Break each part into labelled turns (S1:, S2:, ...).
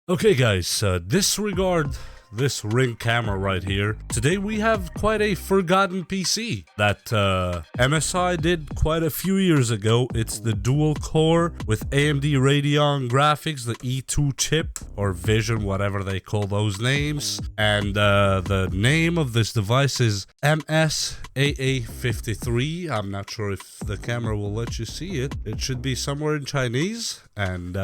S1: Okay guys, disregard this Ring camera right here. Today we have quite a forgotten PC that MSI did quite a few years ago. It's the dual core with AMD Radeon graphics, the E2 chip or Vision, whatever they call those names. And the name of this device is MSAA53. I'm not sure if the camera will let you see it. It should be somewhere in Chinese. And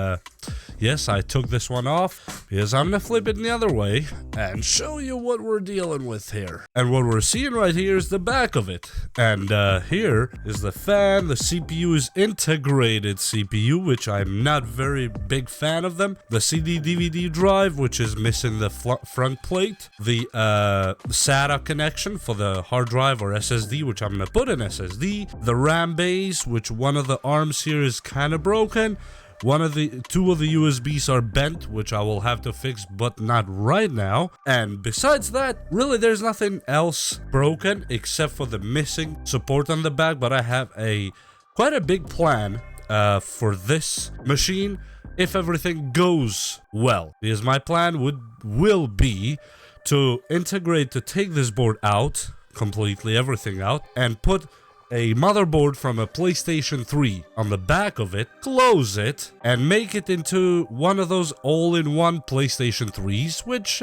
S1: yes, I took this one off because I'm gonna flip it the other way and show you what we're dealing with here. And what we're seeing right here is the back of it. And here is the fan. The CPU is integrated CPU, which I'm not very big fan of them. The CD DVD drive, which is missing the front plate. The SATA connection for the hard drive or SSD, which I'm gonna put in SSD. The RAM base, which one of the arms here is kind of broken. Two of the USBs are bent, which I will have to fix, but not right now. And besides that, really there's nothing else broken except for the missing support on the back. But I have quite a big plan for this machine if everything goes well. Because my plan will be to take this board out, completely everything out, and put a motherboard from a PlayStation 3 on the back of it, close it, and make it into one of those all-in-one PlayStation 3s, which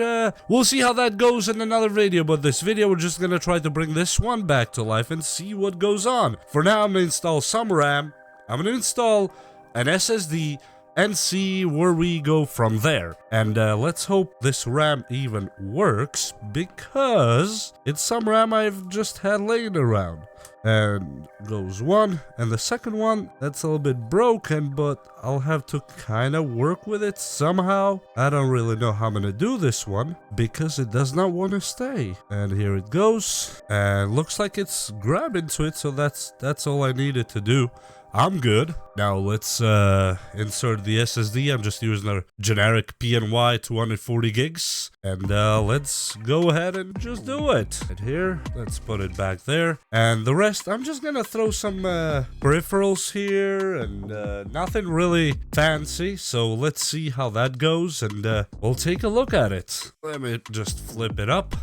S1: we'll see how that goes in another video. But this video, we're just gonna try to bring this one back to life and see what goes on. For now, I'm gonna install some RAM, I'm gonna install an SSD, and see where we go from there. And let's hope this RAM even works, because it's some RAM I've just had laying around. And goes one, and the second one, that's a little bit broken, but I'll have to kind of work with it somehow. I don't really know how I'm gonna do this one, because it does not want to stay. And here it goes, and looks like it's grabbing to it, so that's all I needed to do. I'm good. Now let's insert the SSD. I'm just using a generic PNY 240 gigs. And let's go ahead and just do it. And here, let's put it back there. And the rest, I'm just gonna throw some peripherals here and nothing really fancy. So let's see how that goes and we'll take a look at it. Let me just flip it up.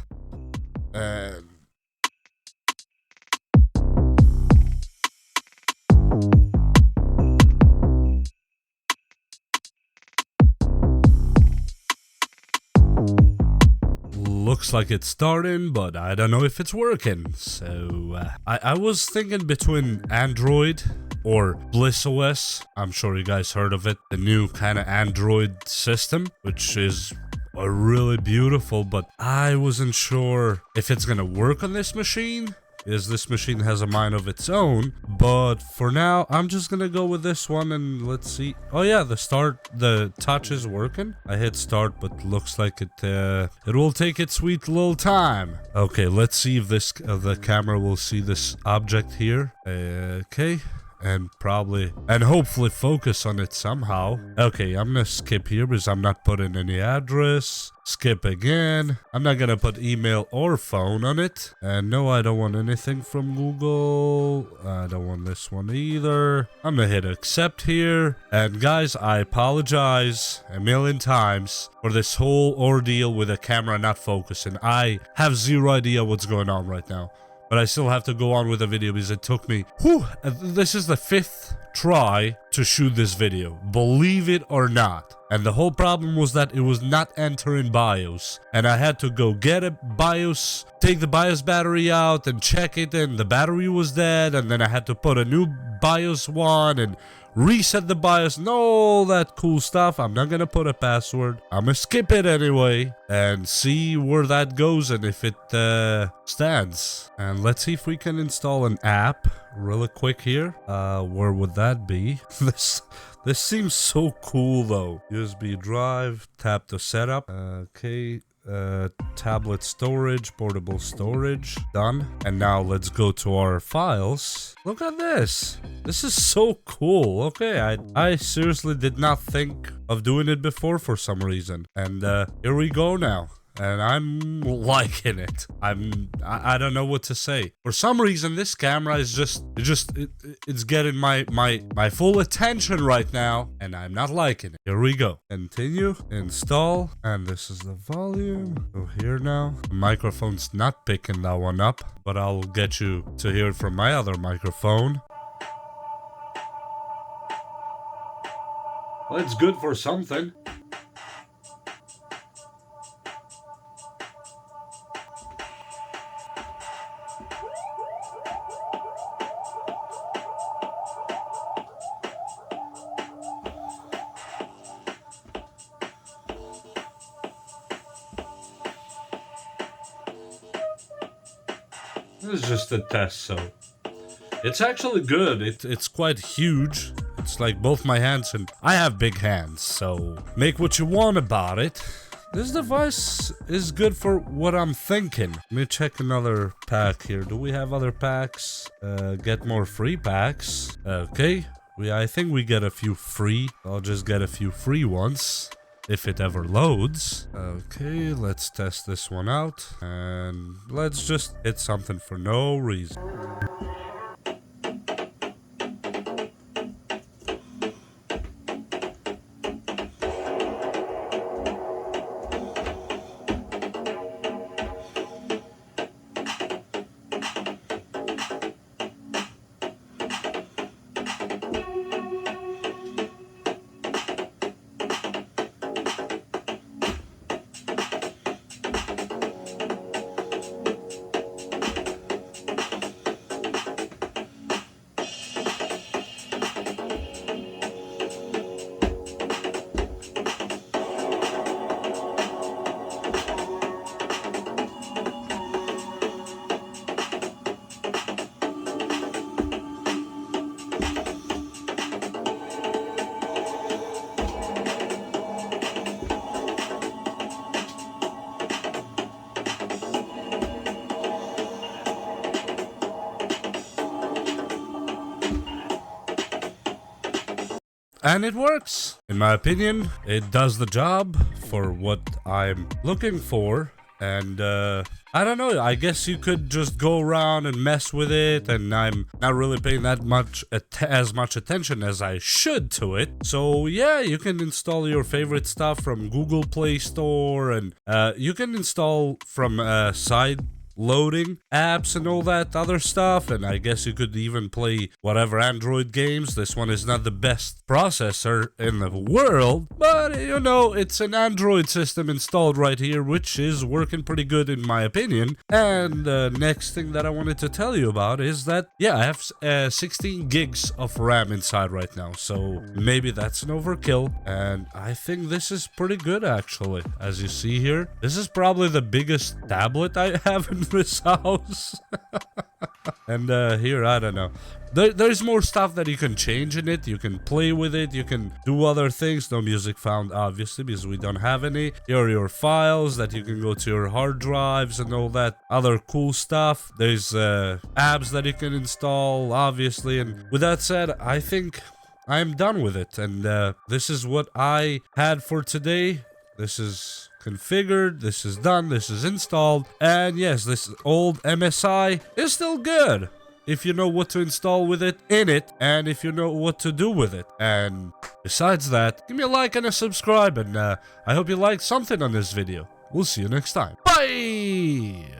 S1: And looks like it's starting, but I don't know if it's working. So I was thinking between Android or BlissOS. I'm sure you guys heard of it, the new kind of Android system, which is really beautiful, but I wasn't sure if it's gonna work on this machine, because this machine has a mind of its own. But for now, I'm just gonna go with this one and let's see. Oh yeah, the touch is working. I hit start, but looks like it will take its sweet little time. Okay, let's see if the camera will see this object here. Okay. And hopefully focus on it somehow. Okay, I'm gonna skip here because I'm not putting any address. Skip again. I'm not gonna put email or phone on it. And no, I don't want anything from Google. I don't want this one either. I'm gonna hit accept here. And guys, I apologize a million times for this whole ordeal with the camera not focusing. I have zero idea what's going on right now. But I still have to go on with the video because it took me, this is the 5th try to shoot this video, believe it or not. And the whole problem was that it was not entering BIOS. And I had to go get a BIOS, take the BIOS battery out and check it, and the battery was dead. And then I had to put a new BIOS one and reset the BIOS and all that cool stuff. I'm not gonna put a password. I'm gonna skip it anyway and see where that goes and if it stands. And let's see if we can install an app really quick here. Where would that be? This seems so cool though. USB drive, tap to setup. Okay. Tablet storage, portable storage, done. And now let's go to our files. Look at this. This is so cool. Okay, I seriously did not think of doing it before for some reason. And here we go now. and I'm liking it. I don't know what to say. For some reason, this camera is it's getting my full attention right now, and I'm not liking it. Here we go. Continue, install, and this is the volume. So here now, the microphone's not picking that one up, but I'll get you to hear it from my other microphone. Well, it's good for something. This is just a test, so it's actually good. It's quite huge. It's like both my hands, and I have big hands, so make what you want about it. This device is good for what I'm thinking. Let me check another pack here. Do we have other packs? Get more free packs. Okay. I think we get a few free. I'll just get a few free ones if it ever loads. Okay, let's test this one out. And let's just hit something for no reason. And it works. In my opinion, it does the job for what I'm looking for. And I don't know, I guess you could just go around and mess with it, and I'm not really paying that much as much attention as I should to it. So yeah, you can install your favorite stuff from Google Play Store, and you can install from side loading apps and all that other stuff, and I guess you could even play whatever Android games. This one is not the best processor in the world, but you know, it's an Android system installed right here, which is working pretty good in my opinion. And the next thing that I wanted to tell you about is that, yeah, I have 16 gigs of RAM inside right now, so maybe that's an overkill, and I think this is pretty good actually. As you see here, this is probably the biggest tablet I have in this house. And here, I don't know, there's more stuff that you can change in it. You can play with it, you can do other things. No music found, obviously, because we don't have any. Here are your files that you can go to your hard drives and all that other cool stuff. There's apps that you can install, obviously. And with that said, I think I'm done with it, and this is what I had for today. This is configured, this is done, this is installed, and yes, this old MSI is still good if you know what to install with it in it, and if you know what to do with it. And besides that, give me a like and a subscribe, and I hope you liked something on this video. We'll see you next time. Bye!